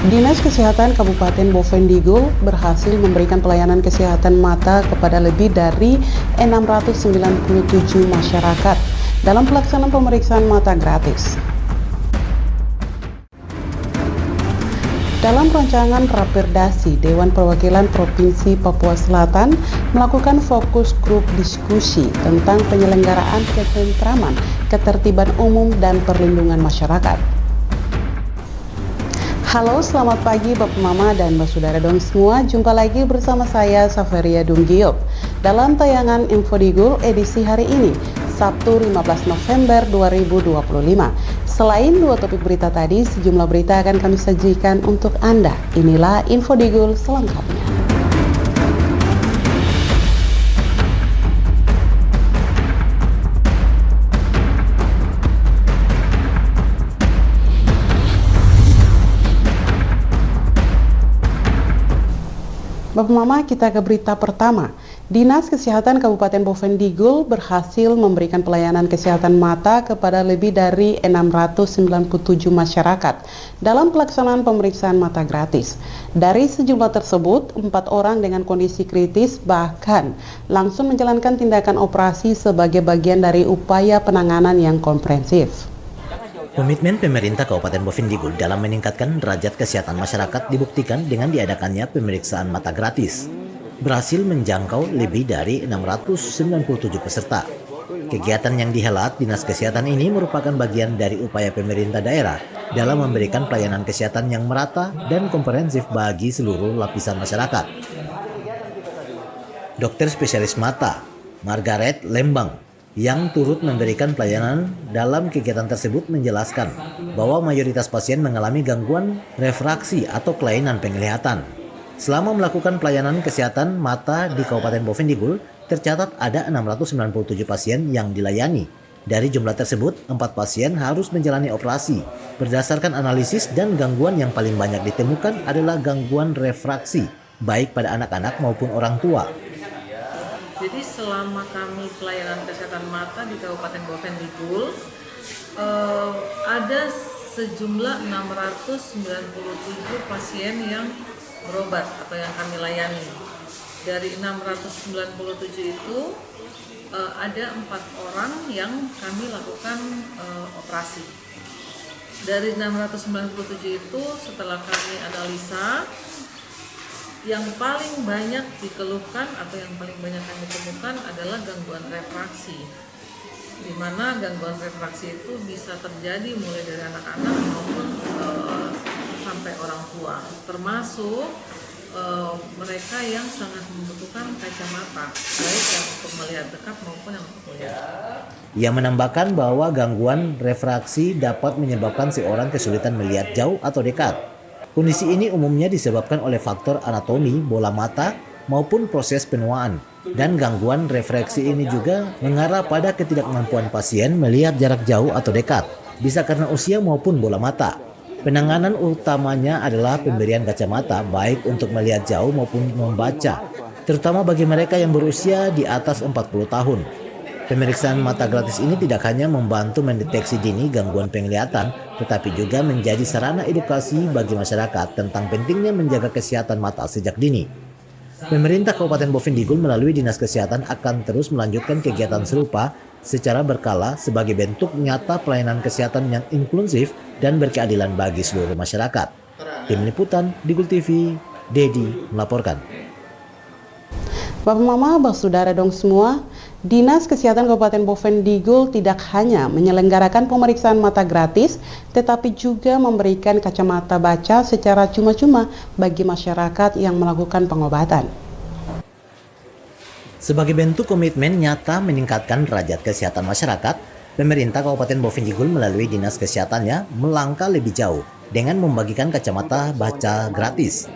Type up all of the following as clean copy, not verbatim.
Dinas Kesehatan Kabupaten Bovendigul berhasil memberikan pelayanan kesehatan mata kepada lebih dari 697 masyarakat dalam pelaksanaan pemeriksaan mata gratis. Dalam rancangan Raperdasi, Dewan Perwakilan Provinsi Papua Selatan melakukan fokus grup diskusi tentang penyelenggaraan ketentraman, ketertiban umum, dan perlindungan masyarakat. Halo, selamat pagi Bapak Mama dan Mbak Saudara dong semua. Jumpa lagi bersama saya Saveria Dunggiyop dalam tayangan Infodigul edisi hari ini, Sabtu 15 November 2025. Selain dua topik berita tadi, sejumlah berita akan kami sajikan untuk Anda. Inilah Infodigul selengkapnya. Bapak Mama, kita ke berita pertama. Dinas Kesehatan Kabupaten Bovendigul berhasil memberikan pelayanan kesehatan mata kepada lebih dari 697 masyarakat dalam pelaksanaan pemeriksaan mata gratis. Dari sejumlah tersebut, 4 orang dengan kondisi kritis bahkan langsung menjalankan tindakan operasi sebagai bagian dari upaya penanganan yang komprehensif. Komitmen pemerintah Kabupaten Bovendigul dalam meningkatkan derajat kesehatan masyarakat dibuktikan dengan diadakannya pemeriksaan mata gratis. Berhasil menjangkau lebih dari 697 peserta. Kegiatan yang dihelat Dinas Kesehatan ini merupakan bagian dari upaya pemerintah daerah dalam memberikan pelayanan kesehatan yang merata dan komprehensif bagi seluruh lapisan masyarakat. Dokter spesialis mata, Margaret Lembang, yang turut memberikan pelayanan dalam kegiatan tersebut menjelaskan bahwa mayoritas pasien mengalami gangguan refraksi atau kelainan penglihatan. Selama melakukan pelayanan kesehatan mata di Kabupaten Bovendigul, tercatat ada 697 pasien yang dilayani. Dari jumlah tersebut, 4 pasien harus menjalani operasi. Berdasarkan analisis dan gangguan yang paling banyak ditemukan adalah gangguan refraksi, baik pada anak-anak maupun orang tua. Jadi selama kami pelayanan kesehatan mata di Kabupaten Bovendigul, ada sejumlah 697 pasien yang berobat atau yang kami layani. Dari 697 itu ada 4 orang yang kami lakukan operasi. Dari 697 itu setelah kami analisa, yang paling banyak dikeluhkan atau yang paling banyak kami temukan adalah gangguan refraksi, di mana gangguan refraksi itu bisa terjadi mulai dari anak-anak maupun sampai orang tua, termasuk mereka yang sangat membutuhkan kacamata, baik yang untuk melihat dekat maupun yang untuk melihat jauh. Ia menambahkan bahwa gangguan refraksi dapat menyebabkan seorang kesulitan melihat jauh atau dekat. Kondisi ini umumnya disebabkan oleh faktor anatomi bola mata maupun proses penuaan. Dan gangguan refraksi ini juga mengarah pada ketidakmampuan pasien melihat jarak jauh atau dekat, bisa karena usia maupun bola mata. Penanganan utamanya adalah pemberian kacamata baik untuk melihat jauh maupun membaca, terutama bagi mereka yang berusia di atas 40 tahun. Pemeriksaan mata gratis ini tidak hanya membantu mendeteksi dini gangguan penglihatan, tetapi juga menjadi sarana edukasi bagi masyarakat tentang pentingnya menjaga kesehatan mata sejak dini. Pemerintah Kabupaten Bovendigul melalui Dinas Kesehatan akan terus melanjutkan kegiatan serupa secara berkala sebagai bentuk nyata pelayanan kesehatan yang inklusif dan berkeadilan bagi seluruh masyarakat. Tim Liputan, Digul TV, Dedi melaporkan. Bapak Mama, Bapak Saudara dong semua, Dinas Kesehatan Kabupaten Bovendigul tidak hanya menyelenggarakan pemeriksaan mata gratis, tetapi juga memberikan kacamata baca secara cuma-cuma bagi masyarakat yang melakukan pengobatan. Sebagai bentuk komitmen nyata meningkatkan derajat kesehatan masyarakat, pemerintah Kabupaten Bovendigul melalui Dinas Kesehatannya melangkah lebih jauh dengan membagikan kacamata baca gratis.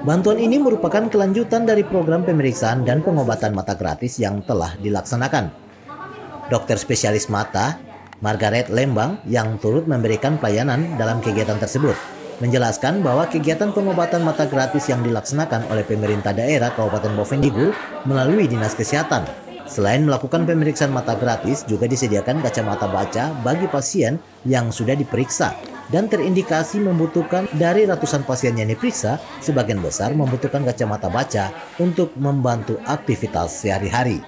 Bantuan ini merupakan kelanjutan dari program pemeriksaan dan pengobatan mata gratis yang telah dilaksanakan. Dokter spesialis mata, Margaret Lembang, yang turut memberikan pelayanan dalam kegiatan tersebut, menjelaskan bahwa kegiatan pengobatan mata gratis yang dilaksanakan oleh pemerintah daerah Kabupaten Bovendigul melalui Dinas Kesehatan. Selain melakukan pemeriksaan mata gratis, juga disediakan kacamata baca bagi pasien yang sudah diperiksa. dan terindikasi membutuhkan dari ratusan pasien yang diperiksa, sebagian besar membutuhkan kacamata baca untuk membantu aktivitas sehari-hari.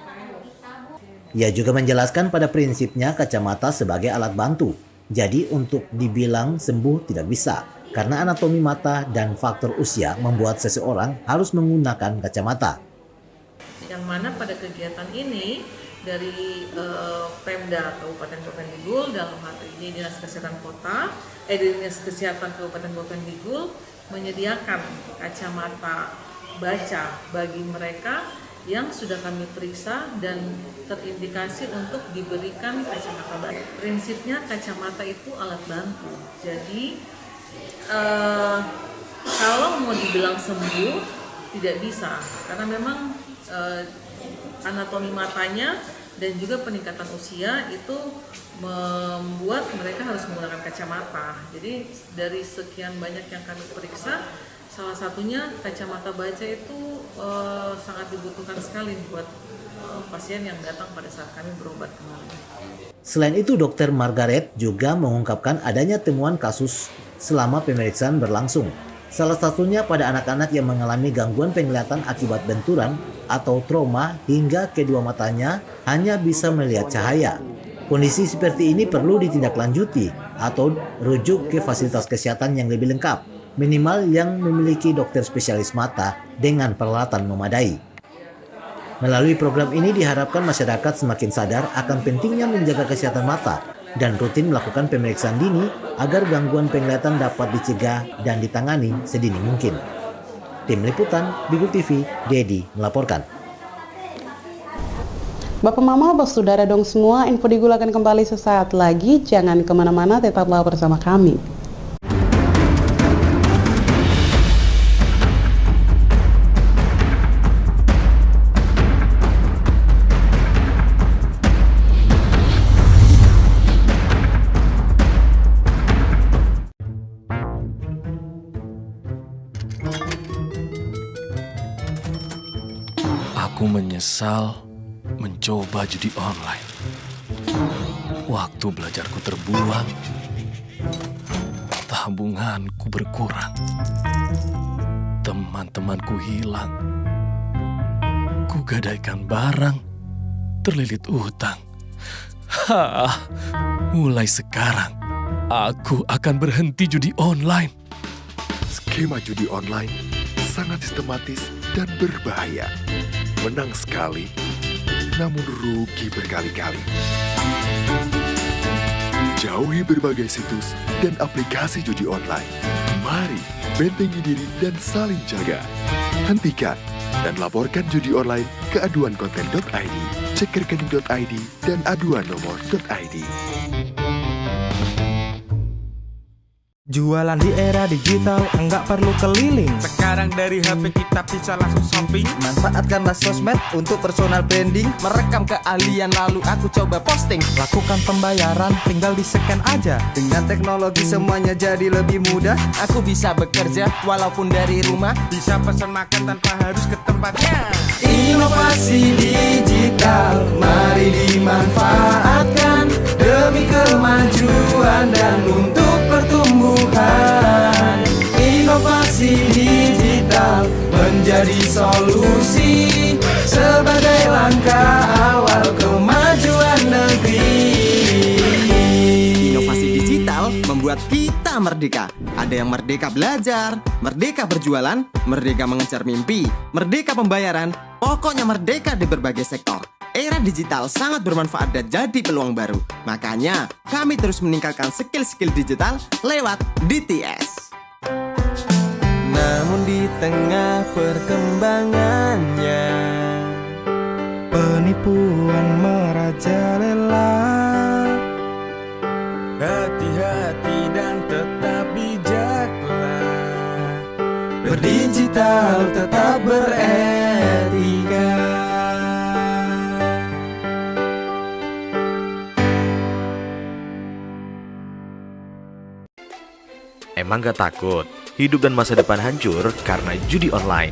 Ia juga menjelaskan pada prinsipnya kacamata sebagai alat bantu. Jadi untuk dibilang sembuh tidak bisa, karena anatomi mata dan faktor usia membuat seseorang harus menggunakan kacamata. Yang mana pada kegiatan ini dari Pemda Kabupaten Bovendigul dalam hal ini Dinas Kesehatan Kabupaten Bovendigul menyediakan kacamata baca bagi mereka yang sudah kami periksa dan terindikasi untuk diberikan kacamata baca. Prinsipnya kacamata itu alat bantu. Jadi kalau mau dibilang sembuh tidak bisa, karena memang anatomi matanya dan juga peningkatan usia itu membuat mereka harus menggunakan kacamata. Jadi dari sekian banyak yang kami periksa, salah satunya kacamata baca itu sangat dibutuhkan sekali buat pasien yang datang pada saat kami berobat kemarin. Selain itu, Dr. Margaret juga mengungkapkan adanya temuan kasus selama pemeriksaan berlangsung. Salah satunya pada anak-anak yang mengalami gangguan penglihatan akibat benturan atau trauma hingga kedua matanya hanya bisa melihat cahaya. Kondisi seperti ini perlu ditindaklanjuti atau rujuk ke fasilitas kesehatan yang lebih lengkap, minimal yang memiliki dokter spesialis mata dengan peralatan memadai. Melalui program ini diharapkan masyarakat semakin sadar akan pentingnya menjaga kesehatan mata dan rutin melakukan pemeriksaan dini agar gangguan penglihatan dapat dicegah dan ditangani sedini mungkin. Tim Liputan, Bigul TV, Dedi melaporkan. Bapak Mama, Bos Saudara dong semua, info Digul akan kembali sesaat lagi. Jangan kemana-mana, tetaplah bersama kami. Aku menyesal mencoba judi online. Waktu belajarku terbuang, tabunganku berkurang, teman-temanku hilang, kugadaikan barang, terlilit utang. Mulai sekarang, aku akan berhenti judi online. Skema judi online sangat sistematis dan berbahaya. Menang sekali, namun rugi berkali-kali. Jauhi berbagai situs dan aplikasi judi online. Mari bentengi diri dan saling jaga. Hentikan dan laporkan judi online ke aduankonten.id, cek rekening.id, dan aduan nomor.id. Jualan di era digital, enggak perlu keliling. Sekarang dari HP kita bisa langsung shopping. Manfaatkanlah sosmed untuk personal branding. Merekam keahlian lalu aku coba posting. Lakukan pembayaran, tinggal di-scan aja. Dengan teknologi semuanya jadi lebih mudah. Aku bisa bekerja walaupun dari rumah. Bisa pesan makan tanpa harus ke tempatnya. Inovasi digital, mari dimanfaatkan demi kemajuan dan untuk pertumbuhan. Inovasi digital menjadi solusi sebagai langkah awal kemajuan negeri. Inovasi digital membuat kita merdeka. Ada yang merdeka belajar, merdeka berjualan, merdeka mengejar mimpi, merdeka pembayaran, pokoknya merdeka di berbagai sektor. Era digital sangat bermanfaat dan jadi peluang baru. Makanya, kami terus meningkatkan skill-skill digital lewat DTS. Namun di tengah perkembangannya, penipuan merajalela. Hati-hati dan tetap bijaklah. Berdigital tetap beretika. Emang gak takut hidup dan masa depan hancur karena judi online?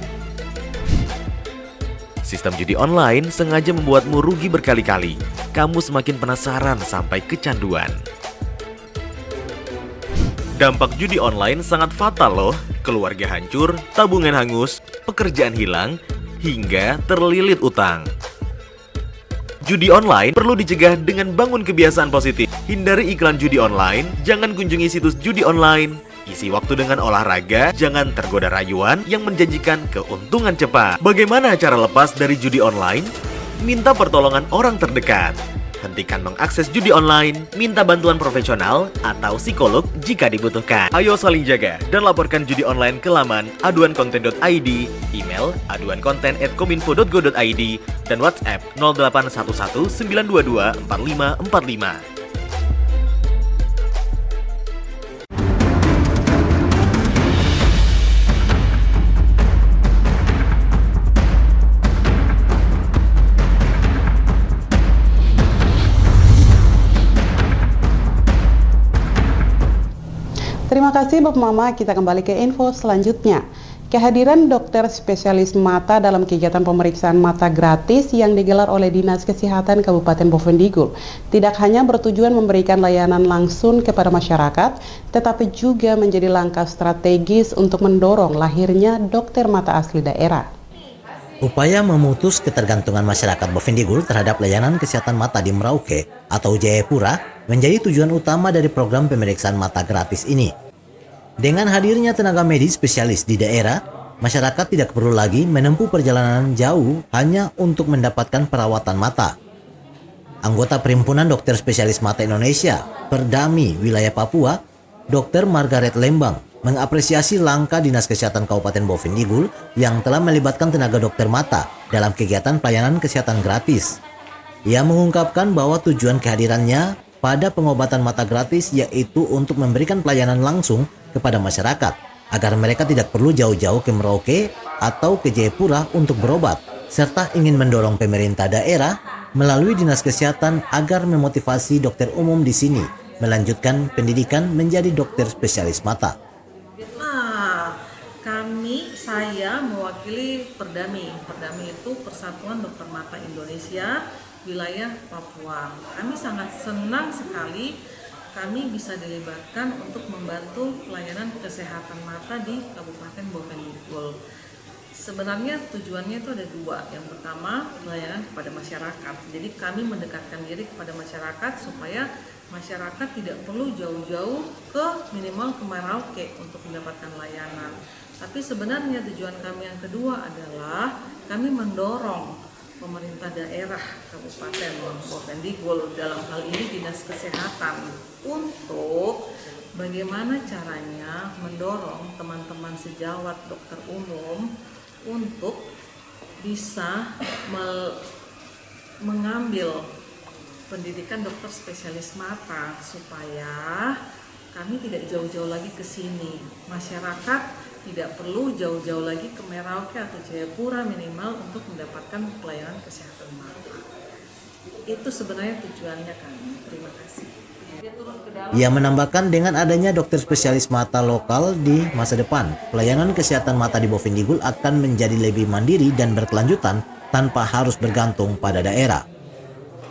Sistem judi online sengaja membuatmu rugi berkali-kali. Kamu semakin penasaran sampai kecanduan. Dampak judi online sangat fatal loh. Keluarga hancur, tabungan hangus, pekerjaan hilang, hingga terlilit utang. Judi online perlu dicegah dengan bangun kebiasaan positif. Hindari iklan judi online, jangan kunjungi situs judi online. Isi waktu dengan olahraga, jangan tergoda rayuan yang menjanjikan keuntungan cepat. Bagaimana cara lepas dari judi online? Minta pertolongan orang terdekat. Hentikan mengakses judi online, minta bantuan profesional atau psikolog jika dibutuhkan. Ayo saling jaga dan laporkan judi online ke laman aduankonten.id, email aduankonten@kominfo.go.id, dan WhatsApp 0811 922 4545. Terima kasih Bapak Mama, kita kembali ke info selanjutnya. Kehadiran dokter spesialis mata dalam kegiatan pemeriksaan mata gratis yang digelar oleh Dinas Kesehatan Kabupaten Bovendigul tidak hanya bertujuan memberikan layanan langsung kepada masyarakat, tetapi juga menjadi langkah strategis untuk mendorong lahirnya dokter mata asli daerah. Upaya memutus ketergantungan masyarakat Bovendigul terhadap layanan kesehatan mata di Merauke atau Jayapura menjadi tujuan utama dari program pemeriksaan mata gratis ini. Dengan hadirnya tenaga medis spesialis di daerah, masyarakat tidak perlu lagi menempuh perjalanan jauh hanya untuk mendapatkan perawatan mata. Anggota Perhimpunan Dokter Spesialis Mata Indonesia, Perdami Wilayah Papua, Dr. Margaret Lembang, mengapresiasi langkah Dinas Kesehatan Kabupaten Bovendigul yang telah melibatkan tenaga dokter mata dalam kegiatan pelayanan kesehatan gratis. Ia mengungkapkan bahwa tujuan kehadirannya pada pengobatan mata gratis yaitu untuk memberikan pelayanan langsung kepada masyarakat agar mereka tidak perlu jauh-jauh ke Merauke atau ke Jayapura untuk berobat, serta ingin mendorong pemerintah daerah melalui Dinas Kesehatan agar memotivasi dokter umum di sini melanjutkan pendidikan menjadi dokter spesialis mata. Saya mewakili Perdami. Perdami itu Persatuan Dokter Mata Indonesia wilayah Papua. Kami sangat senang sekali kami bisa dilibatkan untuk membantu pelayanan kesehatan mata di Kabupaten Bovendigul. Sebenarnya tujuannya itu ada dua. Yang pertama, pelayanan kepada masyarakat. Jadi kami mendekatkan diri kepada masyarakat supaya masyarakat tidak perlu jauh-jauh ke minimal ke Merauke untuk mendapatkan layanan. Tapi sebenarnya tujuan kami yang kedua adalah kami mendorong pemerintah daerah Kabupaten Bovendigul, dalam hal ini Dinas Kesehatan, untuk bagaimana caranya mendorong teman-teman sejawat dokter umum untuk bisa mengambil pendidikan dokter spesialis mata supaya kami tidak jauh-jauh lagi ke sini. Masyarakat tidak perlu jauh-jauh lagi ke Merauke atau Jayapura minimal untuk mendapatkan pelayanan kesehatan mata. Itu sebenarnya tujuannya kami. Terima kasih. Ia menambahkan dengan adanya dokter spesialis mata lokal di masa depan, pelayanan kesehatan mata di Bovendigul akan menjadi lebih mandiri dan berkelanjutan tanpa harus bergantung pada daerah.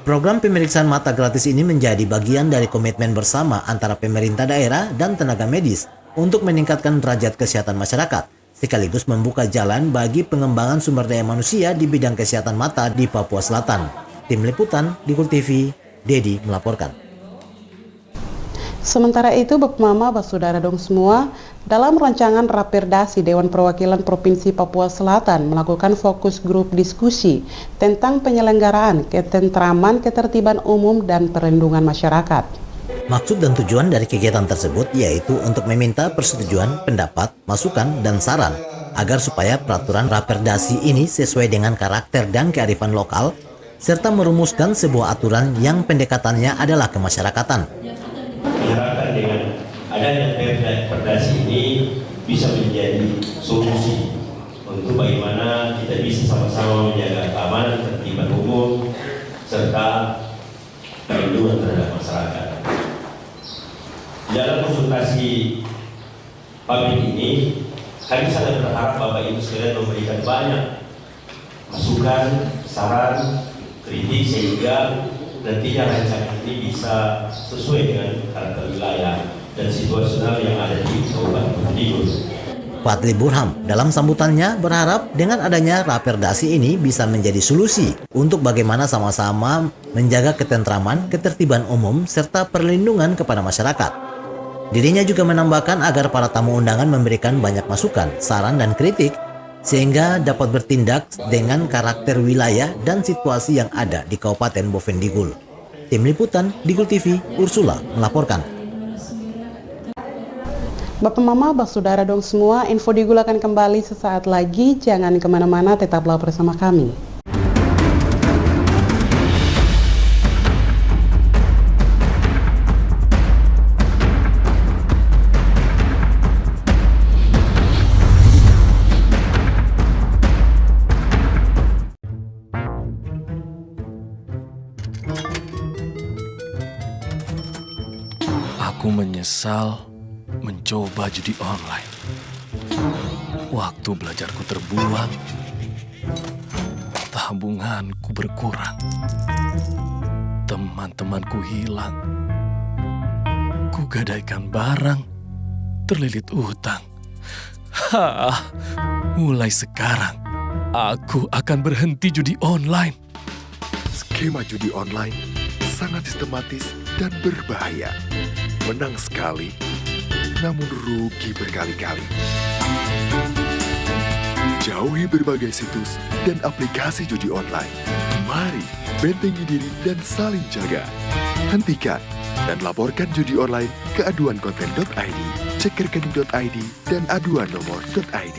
Program pemeriksaan mata gratis ini menjadi bagian dari komitmen bersama antara pemerintah daerah dan tenaga medis untuk meningkatkan derajat kesehatan masyarakat, sekaligus membuka jalan bagi pengembangan sumber daya manusia di bidang kesehatan mata di Papua Selatan. Tim Liputan, Digul TV, Dedi melaporkan. Sementara itu, Bapak Mama, Bapak Saudara dong semua, dalam rancangan Raperdasi Dewan Perwakilan Provinsi Papua Selatan melakukan fokus grup diskusi tentang penyelenggaraan ketentraman, ketertiban umum, dan perlindungan masyarakat. Maksud dan tujuan dari kegiatan tersebut yaitu untuk meminta persetujuan, pendapat, masukan, dan saran agar supaya peraturan Raperdasi ini sesuai dengan karakter dan kearifan lokal serta merumuskan sebuah aturan yang pendekatannya adalah kemasyarakatan. Diharapkan dengan adanya Raperdasi ini bisa menjadi solusi untuk bagaimana kita bisa sama-sama menjaga keamanan, ketertiban umum, serta perlindungan terhadap masyarakat. Dalam konsultasi publik ini, kami sangat berharap Bapak Ibu sekalian memberikan banyak masukan, saran, kritik sehingga nantinya rancangan ini bisa sesuai dengan karakter wilayah dan situasional yang ada di Kabupaten Bovendigul. Fadli Burham dalam sambutannya berharap dengan adanya raperdasi ini bisa menjadi solusi untuk bagaimana sama-sama menjaga ketentraman, ketertiban umum, serta perlindungan kepada masyarakat. Dirinya juga menambahkan agar para tamu undangan memberikan banyak masukan, saran, dan kritik sehingga dapat bertindak dengan karakter wilayah dan situasi yang ada di Kabupaten Bovendigul. Tim Liputan Digul TV, Ursula melaporkan. Bapak Mama, Bapak Saudara dong semua, info Digul akan kembali sesaat lagi. Jangan kemana-mana, tetaplah bersama kami. Aku menyesal mencoba judi online. Waktu belajarku terbuang, tabunganku berkurang, teman-temanku hilang, kugadaikan barang, terlilit utang. Mulai sekarang, aku akan berhenti judi online. Skema judi online sangat sistematis dan berbahaya. Menang sekali, namun rugi berkali-kali. Jauhi berbagai situs dan aplikasi judi online. Mari bentengi diri dan saling jaga. Hentikan dan laporkan judi online ke aduankonten.id, cekerkening.id, dan aduannomor.id.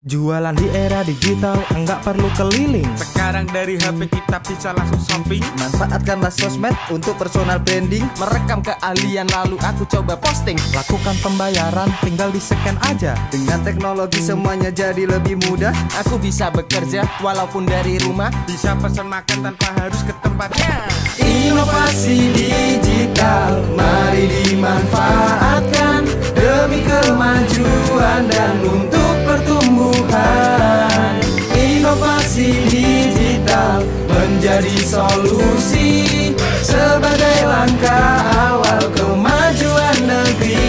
Jualan di era digital, enggak perlu keliling. Sekarang dari HP kita bisa langsung shopping. Manfaatkanlah sosmed untuk personal branding. Merekam keahlian lalu aku coba posting. Lakukan pembayaran, tinggal di-scan aja. Dengan teknologi semuanya jadi lebih mudah. Aku bisa bekerja walaupun dari rumah. Bisa pesan makan tanpa harus ke tempatnya. Inovasi digital, mari dimanfaatkan demi kemajuan dan untuk pertumbuhan. Inovasi digital menjadi solusi sebagai langkah awal kemajuan negeri.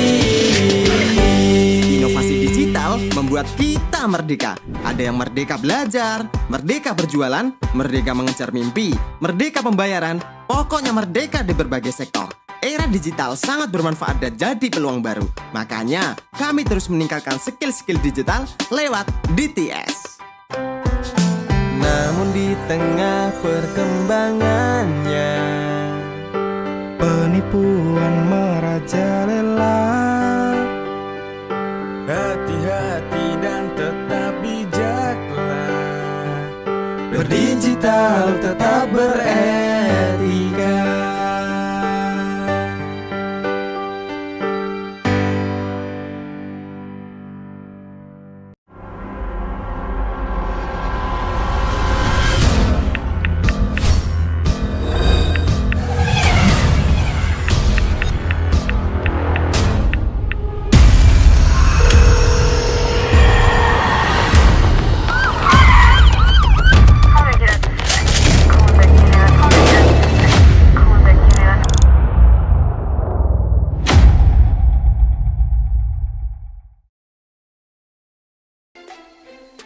Inovasi digital membuat kita merdeka. Ada yang merdeka belajar, merdeka berjualan, merdeka mengejar mimpi, merdeka pembayaran, pokoknya merdeka di berbagai sektor. Era digital sangat bermanfaat dan jadi peluang baru. Makanya, kami terus meningkatkan skill-skill digital lewat DTS. Namun di tengah perkembangannya, penipuan merajalela. Hati-hati dan tetap bijaklah. Berdigital tetap beretika.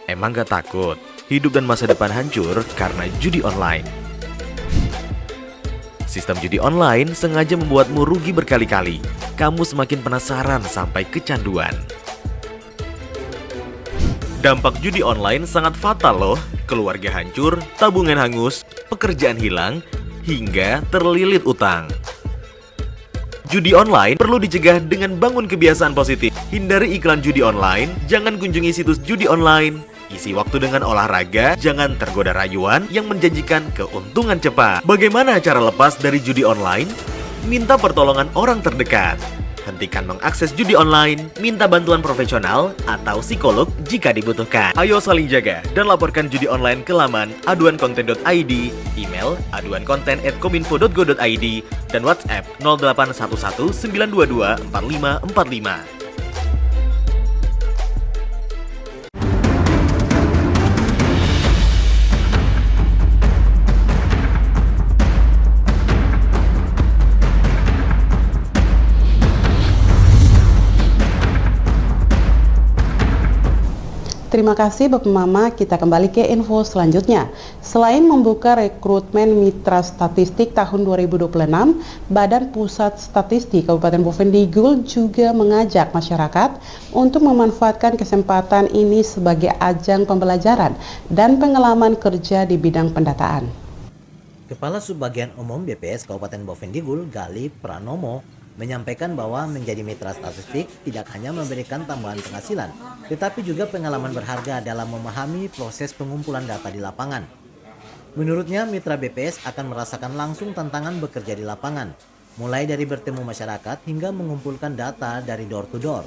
Emang gak takut hidup dan masa depan hancur karena judi online? Sistem judi online sengaja membuatmu rugi berkali-kali. Kamu semakin penasaran sampai kecanduan. Dampak judi online sangat fatal loh. Keluarga hancur, tabungan hangus, pekerjaan hilang, hingga terlilit utang. Judi online perlu dicegah dengan bangun kebiasaan positif. Hindari iklan judi online, jangan kunjungi situs judi online. Isi waktu dengan olahraga, jangan tergoda rayuan yang menjanjikan keuntungan cepat. Bagaimana cara lepas dari judi online? Minta pertolongan orang terdekat. Hentikan mengakses judi online, minta bantuan profesional atau psikolog jika dibutuhkan. Ayo saling jaga dan laporkan judi online ke laman aduankonten.id, email aduankonten@kominfo.go.id, dan WhatsApp 0811 922 4545. Terima kasih Bapak Mama, kita kembali ke info selanjutnya. Selain membuka rekrutmen mitra statistik tahun 2026, Badan Pusat Statistik Kabupaten Bovendigul juga mengajak masyarakat untuk memanfaatkan kesempatan ini sebagai ajang pembelajaran dan pengalaman kerja di bidang pendataan. Kepala Subbagian Umum BPS Kabupaten Bovendigul, Gali Pranomo, menyampaikan bahwa menjadi mitra statistik tidak hanya memberikan tambahan penghasilan, tetapi juga pengalaman berharga dalam memahami proses pengumpulan data di lapangan. Menurutnya, mitra BPS akan merasakan langsung tantangan bekerja di lapangan, mulai dari bertemu masyarakat hingga mengumpulkan data dari door to door.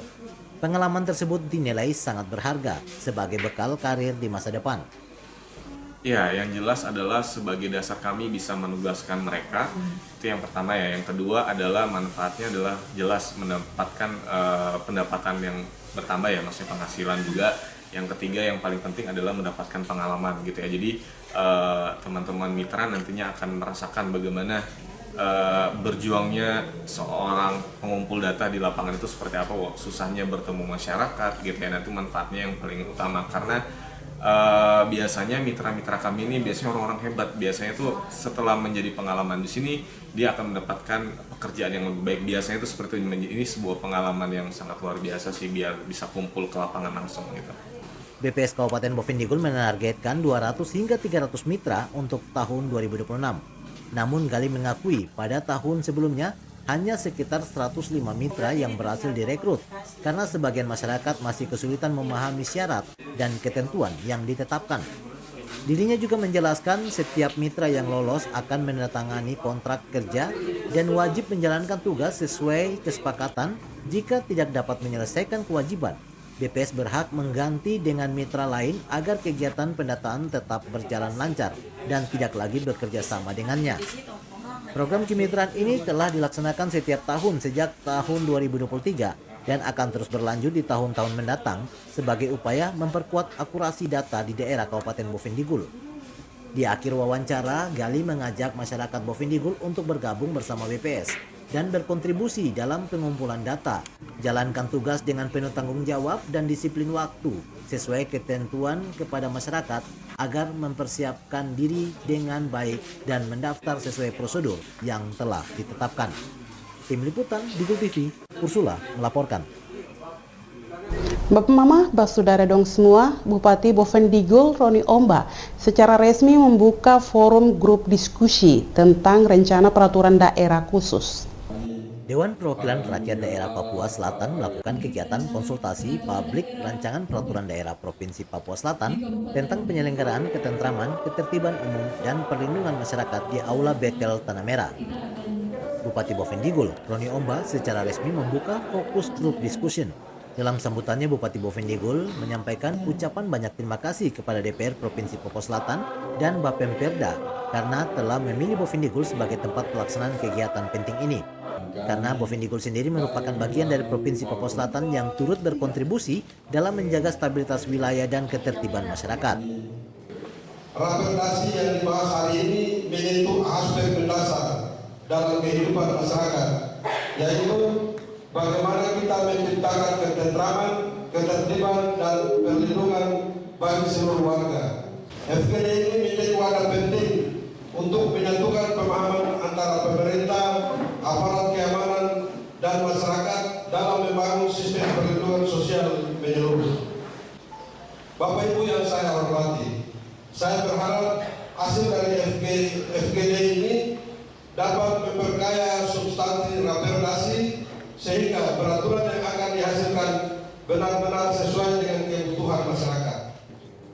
Pengalaman tersebut dinilai sangat berharga sebagai bekal karir di masa depan. Ya, yang jelas adalah sebagai dasar kami bisa menugaskan mereka. Itu yang pertama ya. Yang kedua adalah manfaatnya adalah jelas mendapatkan pendapatan yang bertambah ya, maksudnya penghasilan juga. Yang ketiga yang paling penting adalah mendapatkan pengalaman gitu ya. Jadi teman-teman mitra nantinya akan merasakan bagaimana berjuangnya seorang pengumpul data di lapangan itu seperti apa, susahnya bertemu masyarakat gitu ya. Nanti manfaatnya yang paling utama karena biasanya mitra-mitra kami ini biasanya orang-orang hebat. Biasanya tuh setelah menjadi pengalaman di sini dia akan mendapatkan pekerjaan yang lebih baik. Biasanya itu seperti ini sebuah pengalaman yang sangat luar biasa sih biar bisa kumpul ke lapangan langsung gitu. BPS Kabupaten Bovendigul menargetkan 200 hingga 300 mitra untuk tahun 2026. Namun Gali mengakui pada tahun sebelumnya hanya sekitar 105 mitra yang berhasil direkrut karena sebagian masyarakat masih kesulitan memahami syarat dan ketentuan yang ditetapkan. Dirinya juga menjelaskan setiap mitra yang lolos akan menandatangani kontrak kerja dan wajib menjalankan tugas sesuai kesepakatan. Jika tidak dapat menyelesaikan kewajiban, BPS berhak mengganti dengan mitra lain agar kegiatan pendataan tetap berjalan lancar dan tidak lagi bekerja sama dengannya. Program kemitraan ini telah dilaksanakan setiap tahun sejak tahun 2023 dan akan terus berlanjut di tahun-tahun mendatang sebagai upaya memperkuat akurasi data di daerah Kabupaten Bovendigul. Di akhir wawancara, Gali mengajak masyarakat Bovendigul untuk bergabung bersama BPS dan berkontribusi dalam pengumpulan data, jalankan tugas dengan penuh tanggung jawab dan disiplin waktu sesuai ketentuan kepada masyarakat agar mempersiapkan diri dengan baik dan mendaftar sesuai prosedur yang telah ditetapkan. Tim Liputan Digul TV, Ursula melaporkan. Bapak Mama, Basudara dong semua, Bupati Bovendigul Roni Omba secara resmi membuka forum grup diskusi tentang rencana peraturan daerah khusus. Dewan Perwakilan Rakyat Daerah Papua Selatan melakukan kegiatan konsultasi publik rancangan peraturan daerah Provinsi Papua Selatan tentang penyelenggaraan ketentraman, ketertiban umum, dan perlindungan masyarakat di Aula Betel Tanah Merah. Bupati Bovendigul, Roni Omba, secara resmi membuka fokus grup discussion. Dalam sambutannya, Bupati Bovendigul menyampaikan ucapan banyak terima kasih kepada DPR Provinsi Papua Selatan dan Bapemperda karena telah memilih Bovendigul sebagai tempat pelaksanaan kegiatan penting ini. Karena Bovendigul sendiri merupakan bagian dari Provinsi Papua Selatan yang turut berkontribusi dalam menjaga stabilitas wilayah dan ketertiban masyarakat. Raperda yang dibahas hari ini menyentuh aspek mendasar dalam kehidupan masyarakat, yaitu bagaimana kita menciptakan ketentraman, ketertiban, dan perlindungan bagi seluruh warga. FGD ini menjadi wadah penting untuk menyatukan pemahaman antara pemerintah, aparat keamanan, dan masyarakat dalam membangun sistem perlindungan sosial menyeluruh. Bapak Ibu yang saya hormati, saya berharap hasil dari FGD ini dapat memperkaya substansi raperdasi sehingga peraturan yang akan dihasilkan benar-benar sesuai dengan kebutuhan masyarakat.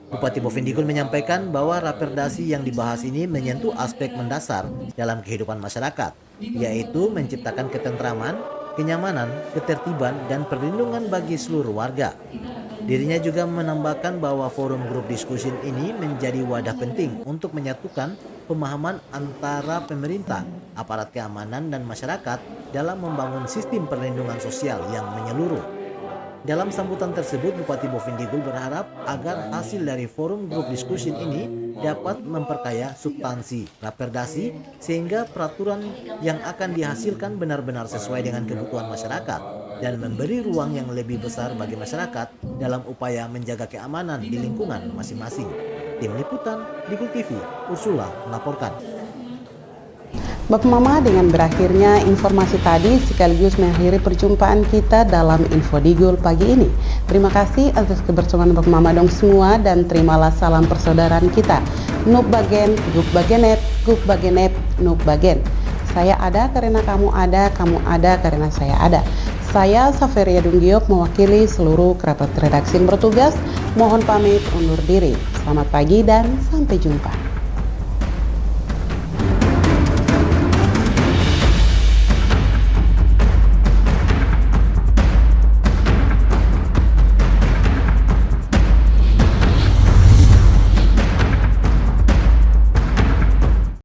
Bupati Bovendigul menyampaikan bahwa raperdasi yang dibahas ini menyentuh aspek mendasar dalam kehidupan masyarakat, yaitu menciptakan ketentraman, kenyamanan, ketertiban, dan perlindungan bagi seluruh warga. Dirinya juga menambahkan bahwa forum grup diskusi ini menjadi wadah penting untuk menyatukan pemahaman antara pemerintah, aparat keamanan, dan masyarakat dalam membangun sistem perlindungan sosial yang menyeluruh. Dalam sambutan tersebut, Bupati Bovendigul berharap agar hasil dari forum grup diskusi ini dapat memperkaya substansi Raperdasi sehingga peraturan yang akan dihasilkan benar-benar sesuai dengan kebutuhan masyarakat dan memberi ruang yang lebih besar bagi masyarakat dalam upaya menjaga keamanan di lingkungan masing-masing. Tim Liputan, Digul TV, Ursula melaporkan. Bapak Mama, dengan berakhirnya informasi tadi sekaligus mengakhiri perjumpaan kita dalam Info Digul pagi ini. Terima kasih atas kebersamaan Bapak Mama dong semua dan terimalah salam persaudaraan kita. Nuk bagen, guk bagenet, guk bagenet, nuk bagen. Saya ada karena kamu ada karena saya ada. Saya Saveria Dunggiop mewakili seluruh kerabat redaksi yang bertugas. Mohon pamit undur diri. Selamat pagi dan sampai jumpa.